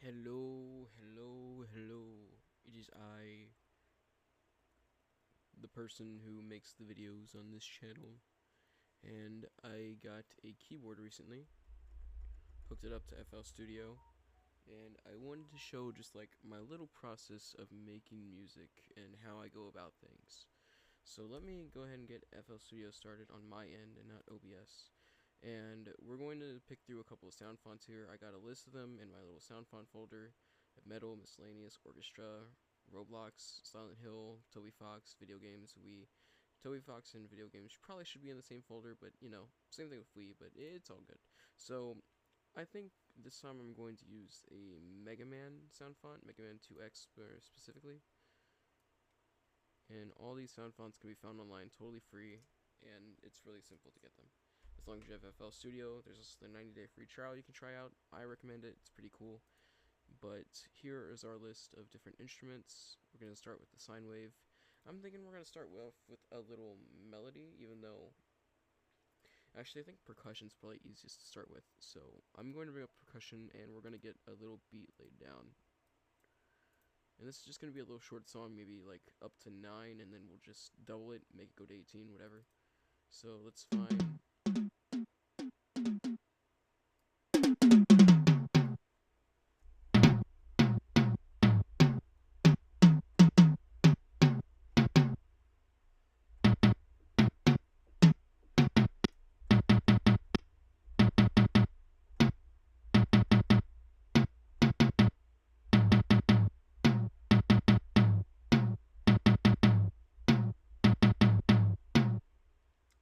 Hello, hello, hello. It is I, the person who makes the videos on this channel, and I got a keyboard recently, hooked it up to FL Studio, and I wanted to show just like my little process of making music and how I go about things. So let me go ahead and get FL Studio started on my end and not OBS. And we're going to pick through a couple of sound fonts here. I got a list of them in my little sound font folder. Metal, Miscellaneous, Orchestra, Roblox, Silent Hill, Toby Fox, Video Games, Wii. Toby Fox and video games probably should be in the same folder, but you know, same thing with Wii, but it's all good. So I think this time I'm going to use a Mega Man sound font, Mega Man 2X specifically. And all these sound fonts can be found online totally free, and it's really simple to get them. As long as you have FL Studio, there's also the 90-day free trial you can try out. I recommend it, it's pretty cool. But here is our list of different instruments. We're going to start with the sine wave. I'm thinking we're going to start with a little melody, even though actually I think percussion's probably easiest to start with. So I'm going to bring up percussion, and we're going to get a little beat laid down. And this is just going to be a little short song, maybe like up to 9, and then we'll just double it, make it go to 18, whatever. So let's find.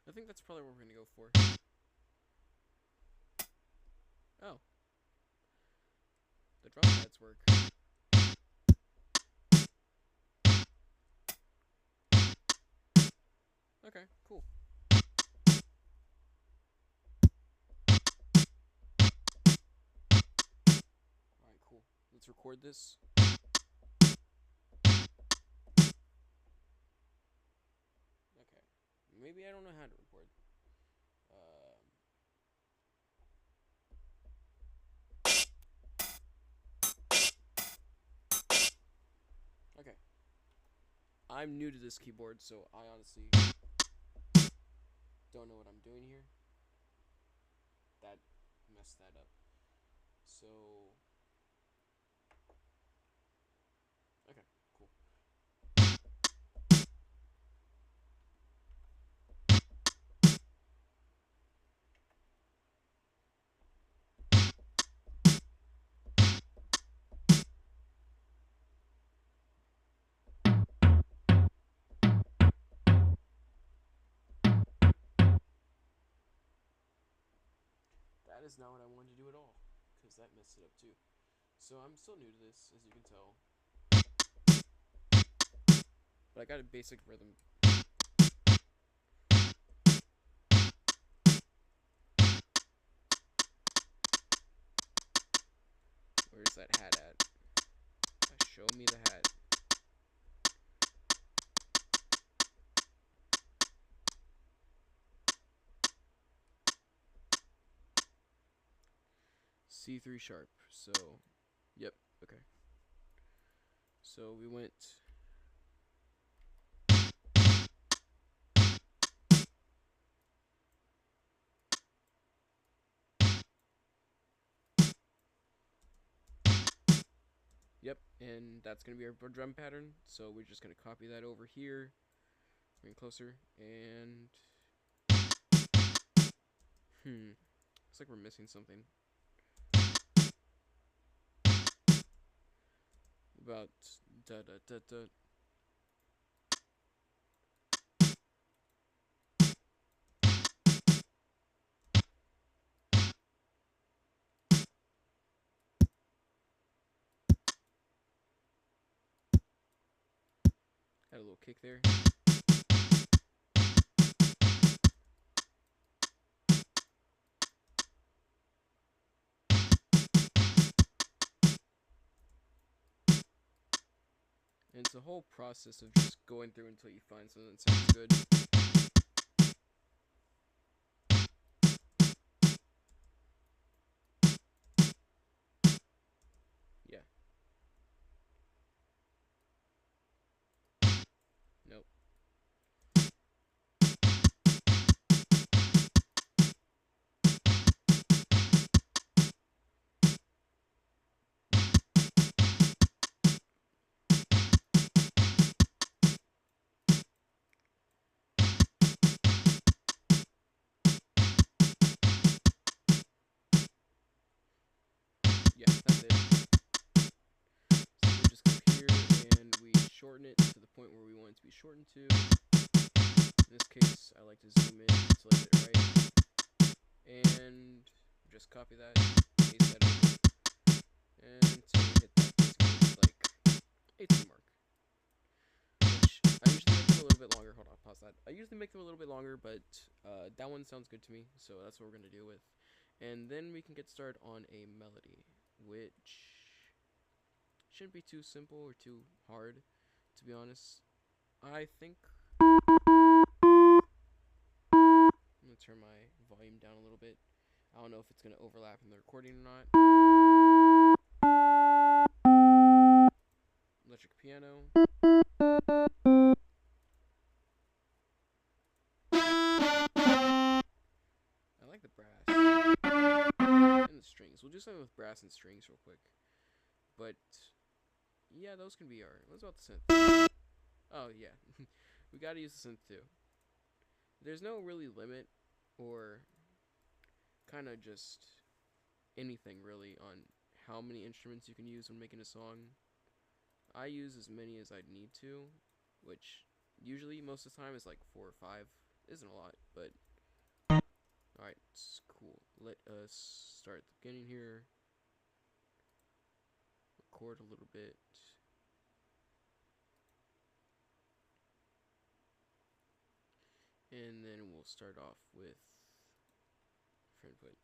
I think that's probably what we're going to go for. Oh, the drum pads work. Okay, cool. Alright, cool. Let's record this. Okay. Maybe I don't know how to record. Okay. I'm new to this keyboard, so I honestly don't know what I'm doing here. That messed that up. So, okay, cool. That is not what I wanted to do at all, because that messed it up too. So I'm still new to this, as you can tell. But I got a basic rhythm. Where's that hat at? Show me the hat. C3 sharp. So, yep, okay. So we went. Yep, and that's going to be our drum pattern. So we're just going to copy that over here. Bring closer, and looks like we're missing something. About da da da da. Had a little kick there. And it's a whole process of just going through until you find something that sounds good. Yeah. shorten it to the point where we want it to be shortened to. In this case, I like to zoom in to get it right. And just copy that, paste that over, and until we hit that basically like 18 mark. Which I usually make them a little bit longer. Hold on, pause that. I usually make them a little bit longer, but that one sounds good to me, so that's what we're gonna deal with. And then we can get started on a melody, which shouldn't be too simple or too hard, to be honest. I think I'm gonna turn my volume down a little bit. I don't know if it's gonna overlap in the recording or not. Electric piano. I like the brass and the strings. We'll do something with brass and strings real quick. But yeah, those can be our. What's about the synth? Oh yeah, we gotta use the synth too. There's no really limit or kind of just anything really on how many instruments you can use when making a song. I use as many as I'd need to, which usually most of the time is like 4 or 5. Isn't a lot, but alright, it's cool. Let us start at the beginning here. Record a little bit. And then we'll start off with input.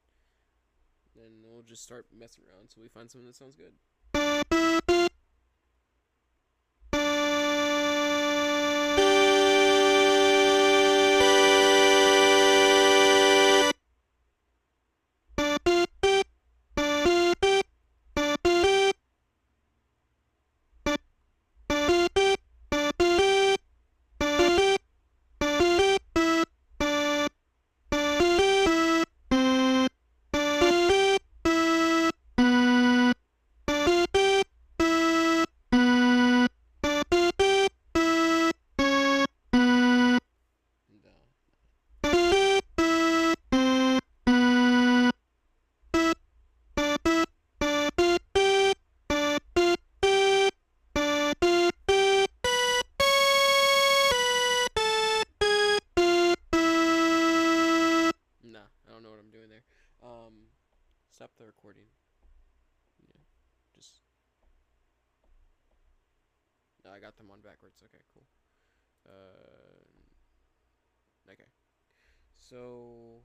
Then we'll just start messing around until we find something that sounds good. Stop the recording. Yeah, just. No, I got them on backwards. Okay, cool. Okay. So.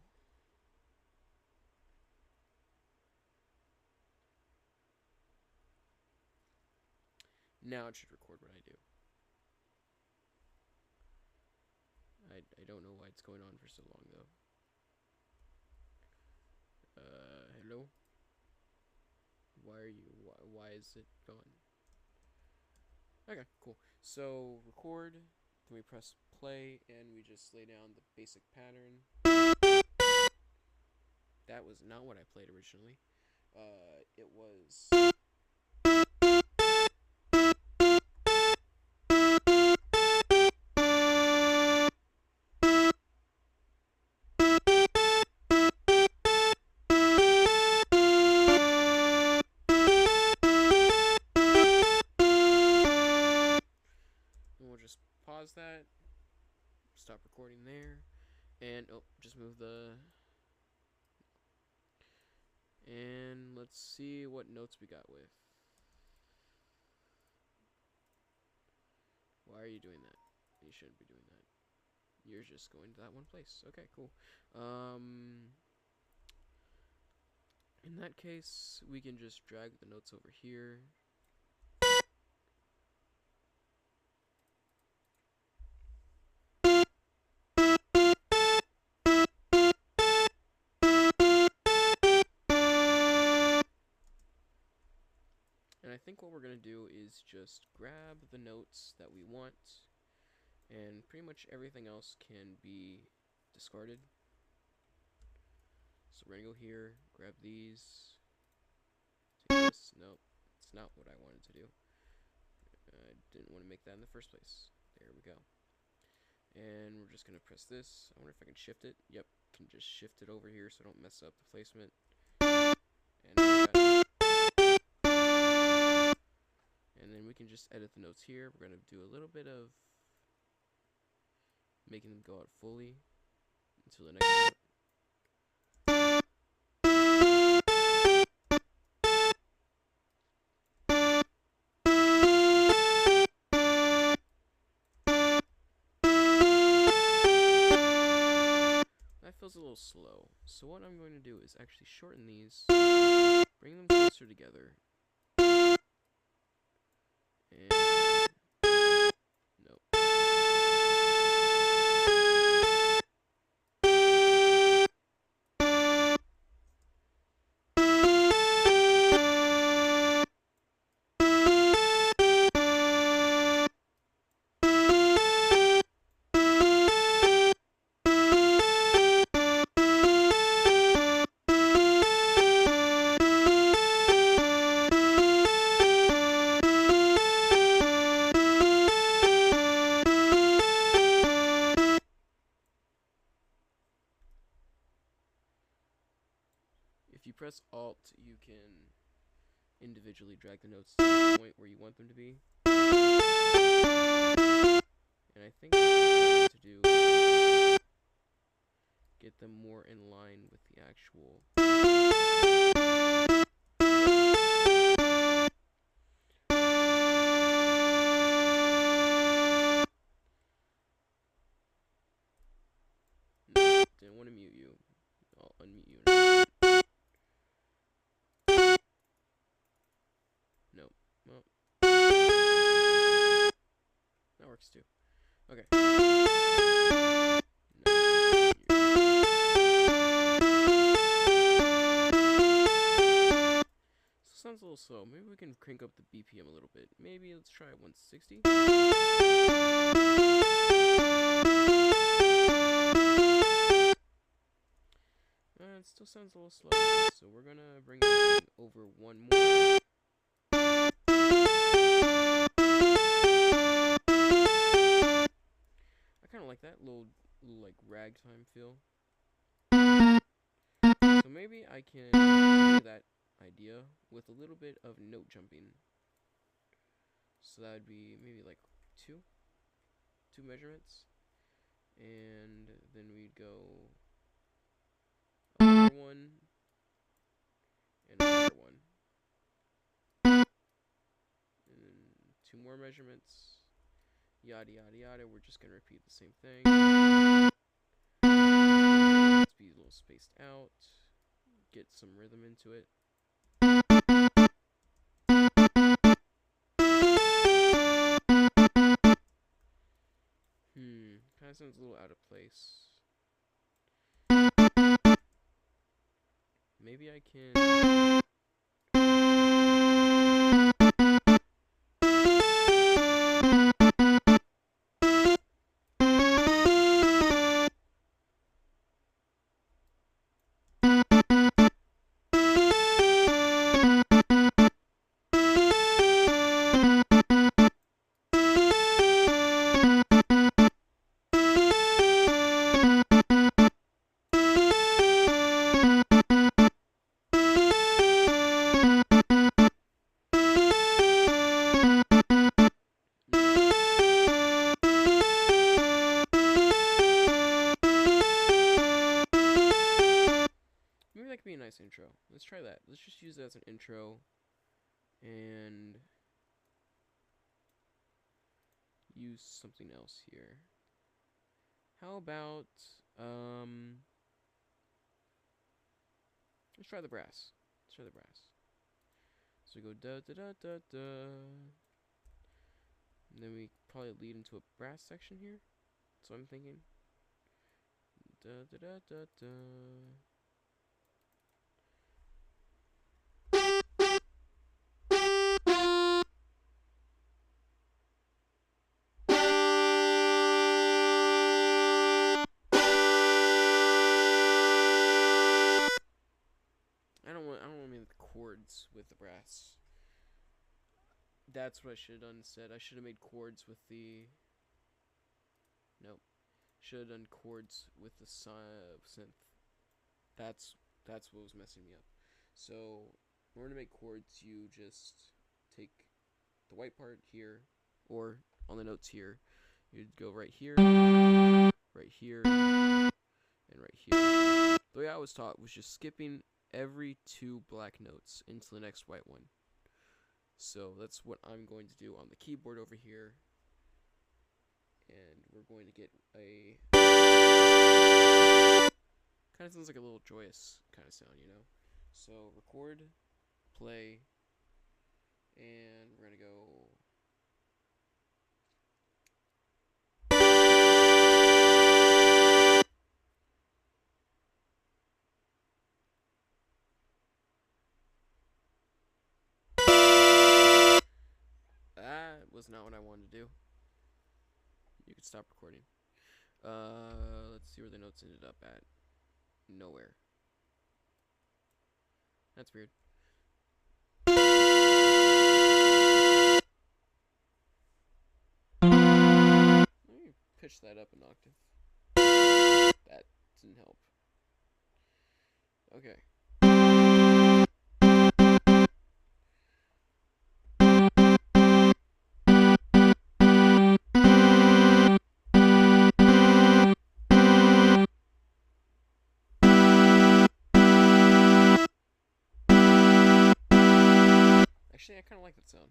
Now it should record what I do. I don't know why it's going on for so long though. Hello? Why are you, why is it gone? Okay, cool. So, record, then we press play, and we just lay down the basic pattern. That was not what I played originally. It was... Pause that, stop recording there, and just move the, and let's see what notes we got with. Why are you doing that? You shouldn't be doing that. You're just going to that one place. Okay, cool. In that case, we can just drag the notes over here. I think what we're going to do is just grab the notes that we want, and pretty much everything else can be discarded. So we're going to go here, grab these, take this. Nope, it's not what I wanted to do. I didn't want to make that in the first place. There we go. And we're just going to press this. I wonder if I can shift it. Yep, can just shift it over here so I don't mess up the placement. And we can just edit the notes here. We're gonna do a little bit of making them go out fully until the next note. That feels a little slow. So what I'm going to do is actually shorten these, bring them closer together, and nope. If you press Alt, you can individually drag the notes to the point where you want them to be. And I think what I need to do is get them more in line with the actual. No, didn't want to mute you. I'll unmute you. Nope. Well, that works too. Okay. Sounds a little slow. Maybe we can crank up the BPM a little bit. Maybe let's try 160. It still sounds a little slow, so we're gonna bring it over one more. I kind of like that little like ragtime feel. So maybe I can do that idea with a little bit of note jumping. So that would be maybe like two measurements, and then we'd go another one and another one, and then two more measurements, yada yada yada. We're just gonna repeat the same thing. Let's be a little spaced out, get some rhythm into it. Kind of sounds a little out of place. Maybe I can. That could be a nice intro. Let's try that. Let's just use that as an intro and use something else here. How about let's try the brass. Let's try the brass. So we go da da da da da. And then we probably lead into a brass section here. That's what I'm thinking. Da da da da da. I don't want to make the chords with the brass. That's what I should have done instead. I should have made chords with the. Nope. Should have done chords with the synth. That's what was messing me up. So in order to make chords, you just take the white part here, or on the notes here, you'd go right here, and right here. The way I was taught was just skipping every 2 black notes into the next white one. So that's what I'm going to do on the keyboard over here. And we're going to get a kind of sounds like a little joyous kind of sound, you know? So record, play, and we're gonna go. That was not what I wanted to do. You could stop recording. Let's see where the notes ended up at. Nowhere. That's weird. Let me pitch that up an octave. That didn't help. Okay. Actually, I kind of like that sound.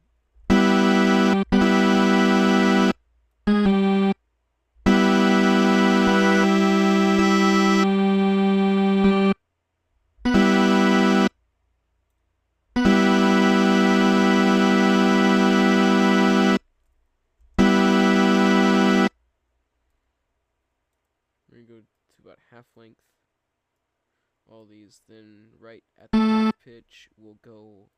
We're going to go to about half length. All these, then right at the half pitch, we'll go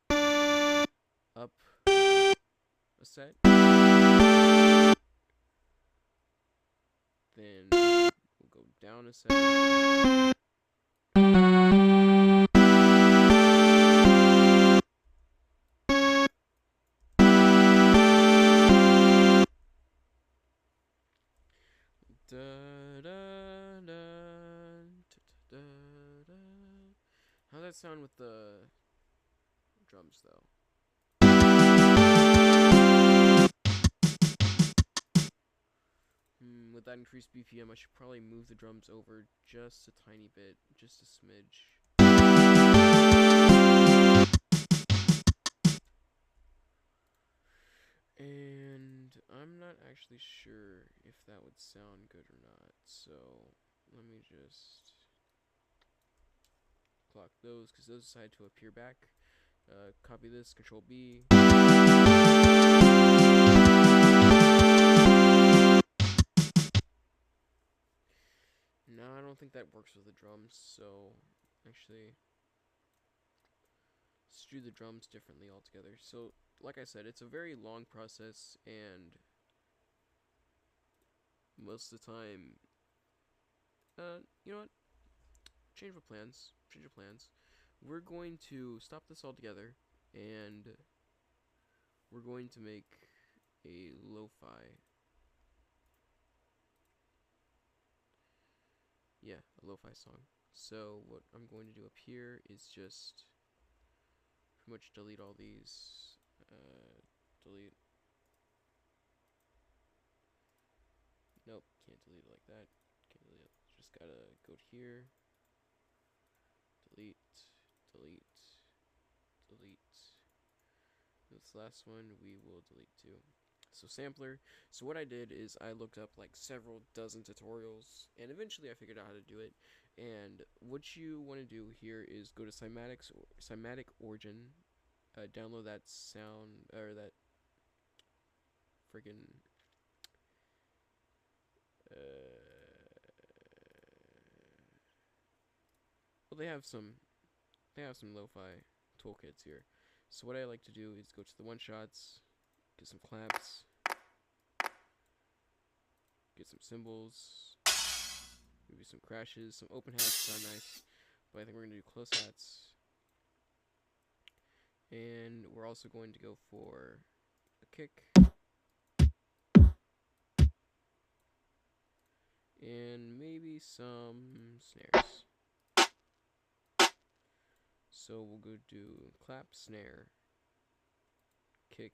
up a set, then we'll go down a set, da, da, da, da, da. How's that sound with the drums, though? With that increased BPM, I should probably move the drums over just a tiny bit, just a smidge. And I'm not actually sure if that would sound good or not, so let me just clock those, because those decide to appear back. Copy this, Control B. No, I don't think that works with the drums, so actually, let's do the drums differently altogether. So, like I said, it's a very long process, and most of the time, you know what? Change of plans. We're going to stop this altogether, and we're going to make a lo-fi. Yeah, a lo-fi song. So what I'm going to do up here is just pretty much delete all these. Delete. Nope, can't delete it like that. Can't delete it. Just gotta go to here. Delete. This last one we will delete too. So sampler. So what I did is I looked up like several dozen tutorials, and eventually I figured out how to do it. And what you want to do here is go to Cymatic Origin, download that sound or that friggin' well, they have some lo-fi toolkits here. So what I like to do is go to the one-shots, get some claps, get some cymbals, maybe some crashes, some open hats sound nice, but I think we're going to do close hats. And we're also going to go for a kick. And maybe some snares. So we'll go do clap, snare, kick,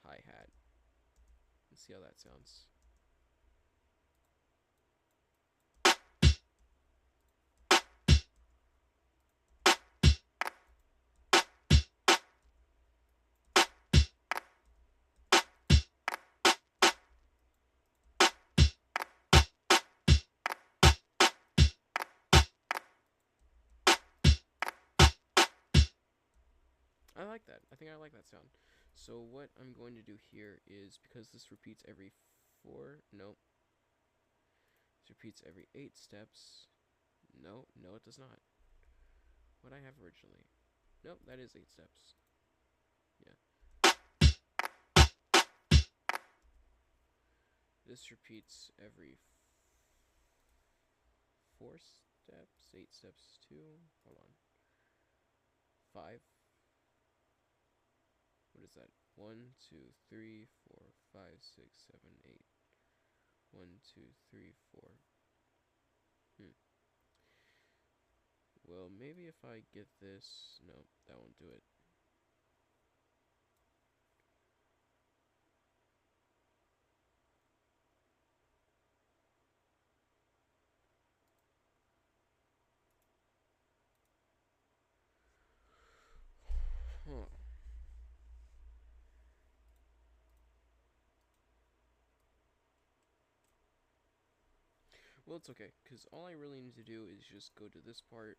hi-hat. Let's see how that sounds. I like that. I think I like that sound. So what I'm going to do here is, because this repeats every 4, no. This repeats every 8 steps. No, no it does not. What I have originally. Nope, that is 8 steps. Yeah. This repeats every 4 steps, 8 steps too. Hold on. 5. What is that? 1, 2, 3, 4, 5, 6, 7, 8. 1, 2, 3, 4. Well, maybe if I get this... No, that won't do it. Huh. Well, it's okay, because all I really need to do is just go to this part.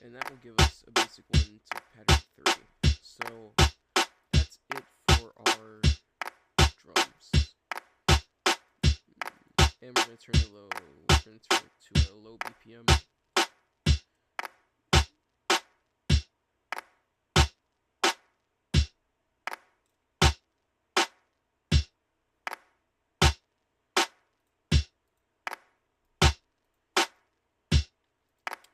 And that will give us a basic one to pattern 3. So, that's it for our drums. And we're going to turn it low. We're going to turn it to a low BPM.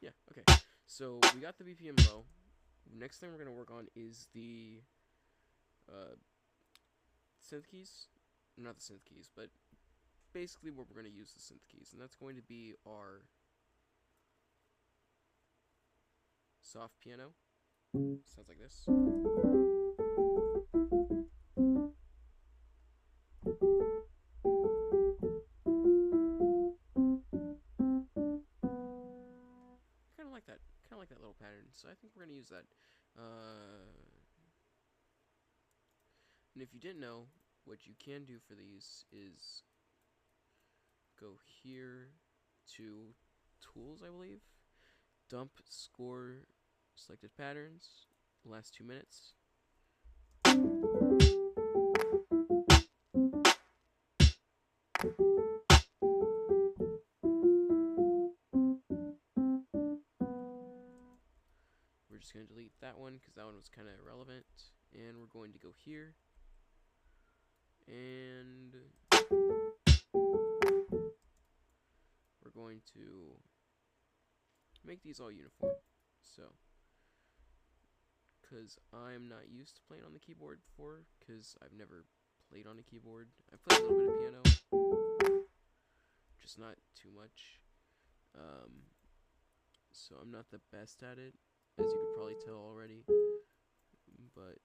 Yeah, okay. So we got the BPM low. Next thing we're going to work on is the synth keys. Not the synth keys, but basically where we're going to use the synth keys. And that's going to be our soft piano. Sounds like this. Kind of like that. Kind of like that little pattern. So I think we're going to use that. And if you didn't know, what you can do for these is go here to Tools, I believe. Dump Score Selected Patterns. Last 2 minutes. We're just going to delete that one because that one was kind of irrelevant. And we're going to go here. And we're going to make these all uniform. So, because I'm not used to playing on the keyboard before, because I've never played on a keyboard. I played a little bit of piano, just not too much. So I'm not the best at it, as you could probably tell already. But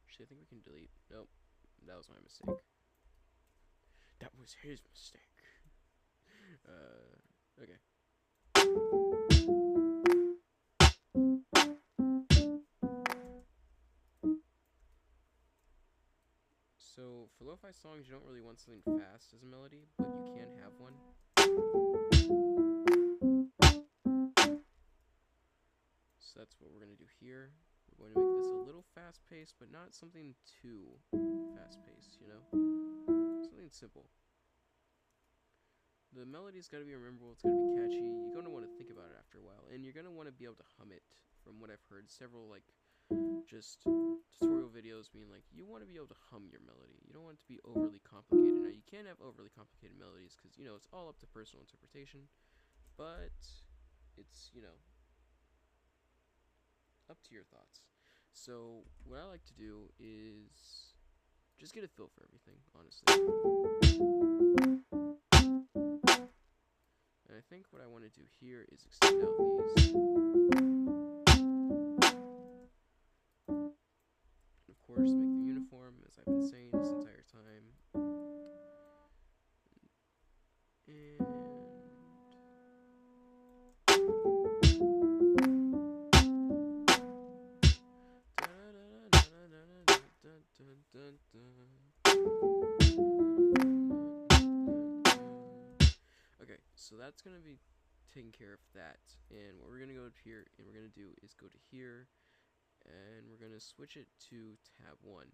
actually, I think we can delete. Nope, that was my mistake. That was his mistake. Okay. So, for lo-fi songs, you don't really want something fast as a melody, but you can have one. So that's what we're going to do here. We're going to make this a little fast-paced, but not something too fast-paced, you know? Something something simple. The melody's got to be memorable, it's got to be catchy, you're going to want to think about it after a while, and you're going to want to be able to hum it. From what I've heard, several like just tutorial videos being like, you want to be able to hum your melody. You don't want it to be overly complicated. Now, you can't have overly complicated melodies because, you know, it's all up to personal interpretation, but it's, you know, up to your thoughts. So what I like to do is just get a feel for everything, honestly. And I think what I want to do here is extend out these. And of course, make them uniform, as I've been saying this entire time. And okay, so that's gonna be taking care of that. And what we're gonna go up here and we're gonna do is go to here, and we're gonna switch it to tab 1.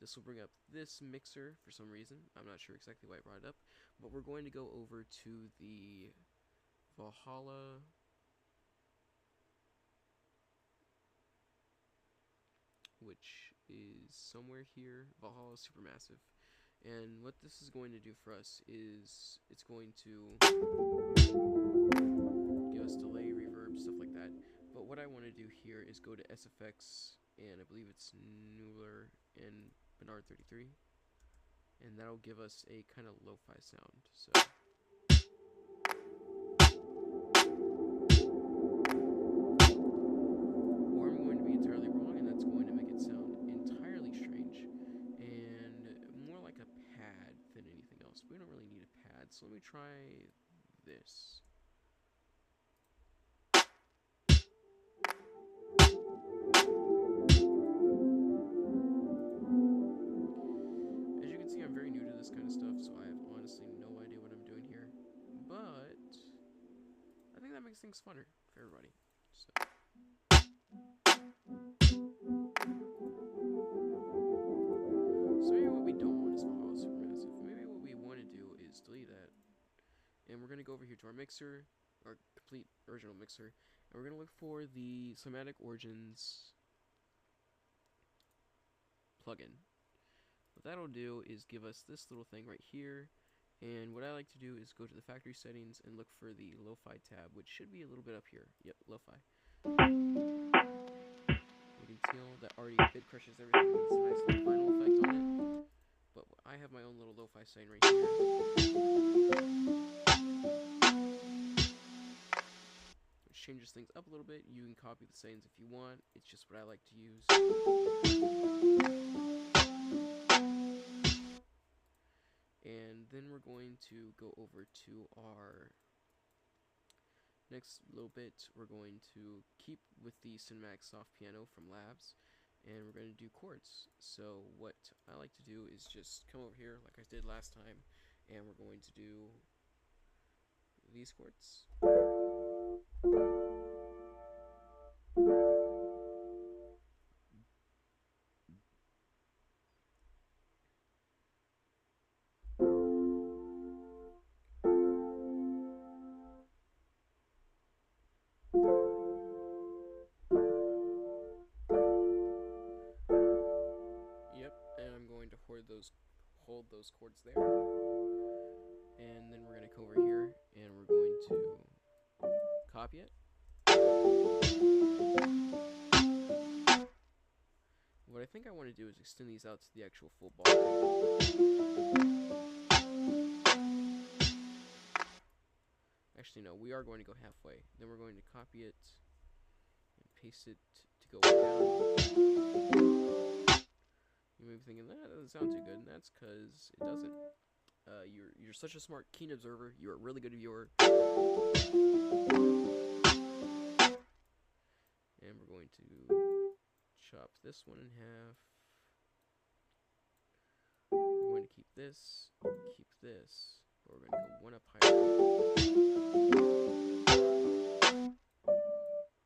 This will bring up this mixer for some reason. I'm not sure exactly why I brought it up, but we're going to go over to the Valhalla which is somewhere here. Valhalla Supermassive. And what this is going to do for us is it's going to give us delay, reverb, stuff like that. But what I want to do here is go to SFX, and I believe it's Nuller and Bernard 33, and that'll give us a kind of lo-fi sound. So or I'm going to be entirely wrong, and that's going to make it sound entirely strange and more like a pad than anything else. We don't really need a pad, so let me try this. As you can see, I'm very new to this kind of stuff, so I have honestly no idea what I'm doing here. But I think that makes things funner for everybody. So maybe what we don't want is Valhalla Supermassive. Maybe what we want to do is delete that. And we're going to go over here to our mixer, our complete original mixer, and we're going to look for the Somatic Origins plugin. What that'll do is give us this little thing right here, and what I like to do is go to the factory settings and look for the Lo-Fi tab, which should be a little bit up here. Yep, Lo-Fi. You can tell that already bit crushes everything with this nice little final effect on it, but I have my own little Lo-Fi setting right here. Which changes things up a little bit. You can copy the settings if you want. It's just what I like to use. And then we're going to go over to our next little bit. We're going to keep with the Cinematic Soft Piano from Labs, and we're going to do chords. So what I like to do is just come over here like I did last time, and we're going to do these chords. Hold those chords there, and then we're going to come over here and we're going to copy it. What I think I want to do is extend these out to the actual full bar. Actually no, we are going to go halfway. Then we're going to copy it and paste it to go down. You may be thinking, that doesn't sound too good, and that's because it doesn't. You're such a smart, keen observer. You're a really good viewer. And we're going to chop this one in half. We're going to keep this, but we're going to go one up higher.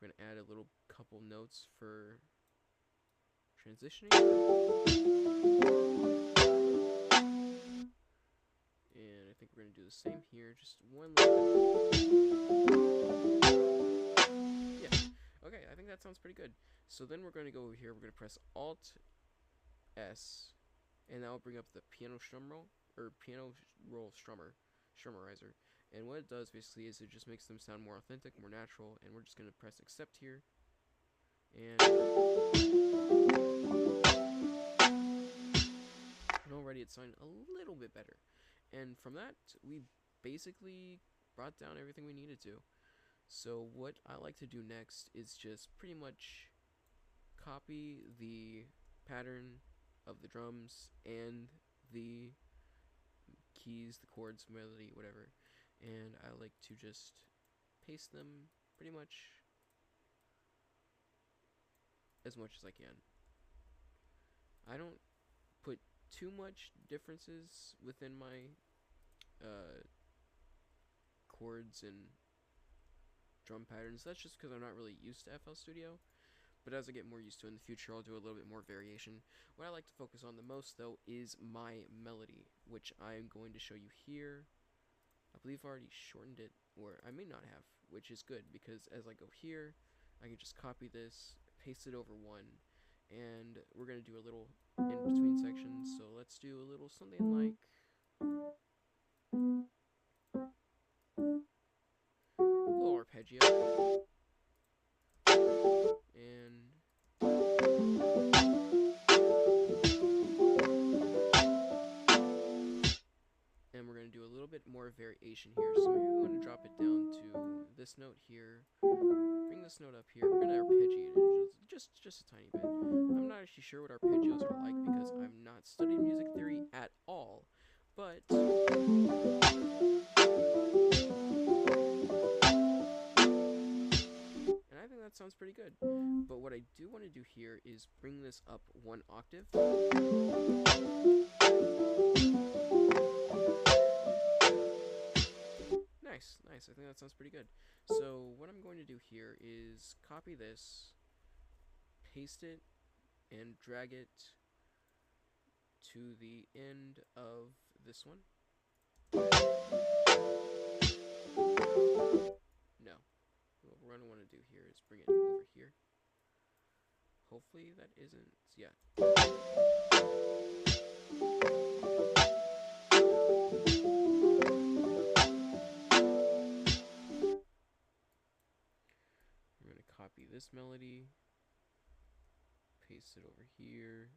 We're going to add a little couple notes for transitioning. same here, just one little bit. Yeah. Okay, I think that sounds pretty good. So then we're going to go over here. We're going to press Alt S, and that will bring up the piano strum roll, or piano roll strummerizer. And what it does basically is it just makes them sound more authentic, more natural. And we're just going to press Accept here, and already it's sounding a little bit better. And from that, we basically brought down everything we needed to. So what I like to do next is just pretty much copy the pattern of the drums and the keys, the chords, melody, whatever, and I like to just paste them pretty much as I can. I don't put too much differences within my chords and drum patterns. That's just because I'm not really used to FL Studio. But as I get more used to it in the future, I'll do a little bit more variation. What I like to focus on the most, though, is my melody, which I'm going to show you here. I believe I already shortened it, or I may not have, which is good, because as I go here, I can just copy this, paste it over one, and we're going to do a little in-between section. So let's do a little something like a little arpeggio. And we're going to do a little bit more variation here. So maybe we want to drop it down to this note here. Bring this note up here. We're going to arpeggiate it just a tiny bit. I'm not actually sure what arpeggios are like because I'm not studying music theory at all. But I think that sounds pretty good. But what I do want to do here is bring this up one octave. Nice. I think that sounds pretty good. So what I'm going to do here is copy this, paste it, and drag it to the end of this one. No. What we're going to want to do here is bring it over here. Hopefully that isn't... yeah. I'm going to copy this melody, paste it over here.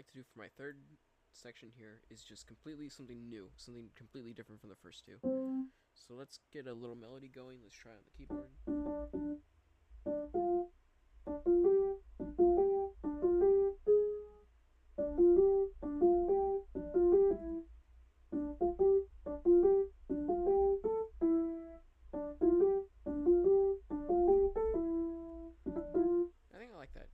To do for my third section here is just completely something new, something completely different from the first two. So let's get a little melody going. Let's try on the keyboard. I think I like that.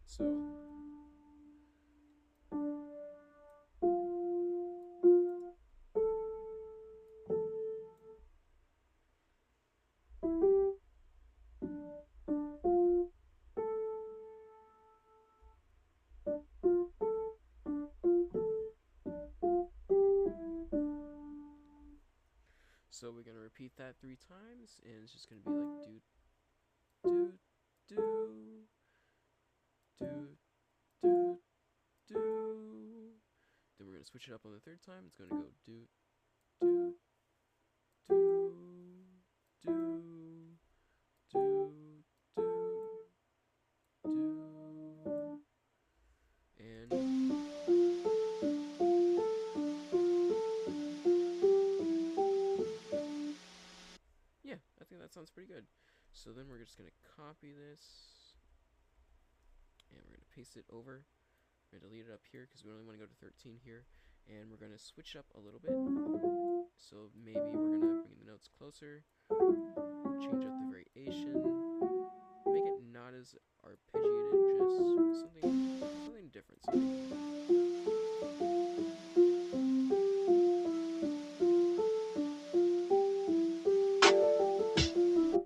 So we're going to repeat that 3 times, and it's just going to be like do, do, do, do, do, do. Then we're going to switch it up on the 3rd time. It's going to go do, do, do, do, do, do, do, and... yeah, I think that sounds pretty good. So then we're just going to copy this, and we're going to paste it over. We're going to delete it up here because we only want to go to 13 here. And we're going to switch it up a little bit. So maybe we're going to bring the notes closer. Change up the variation. Make it not as arpeggiated, just something different.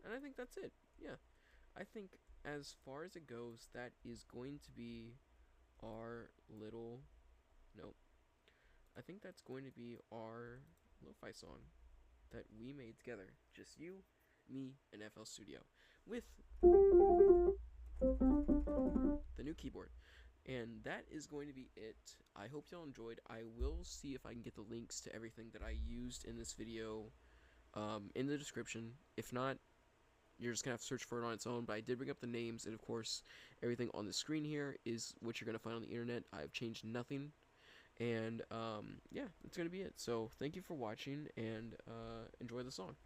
And I think that's it. Yeah. I think as far as it goes, that is going to be our little... Nope. I think that's going to be our lo-fi song that we made together. Just you, me, and FL Studio. With the new keyboard. And that is going to be it. I hope y'all enjoyed. I will see if I can get the links to everything that I used in this video in the description. If not, you're just going to have to search for it on its own. But I did bring up the names, and of course, everything on the screen here is what you're going to find on the internet. I've changed nothing. And yeah, that's going to be it. So thank you for watching, and enjoy the song.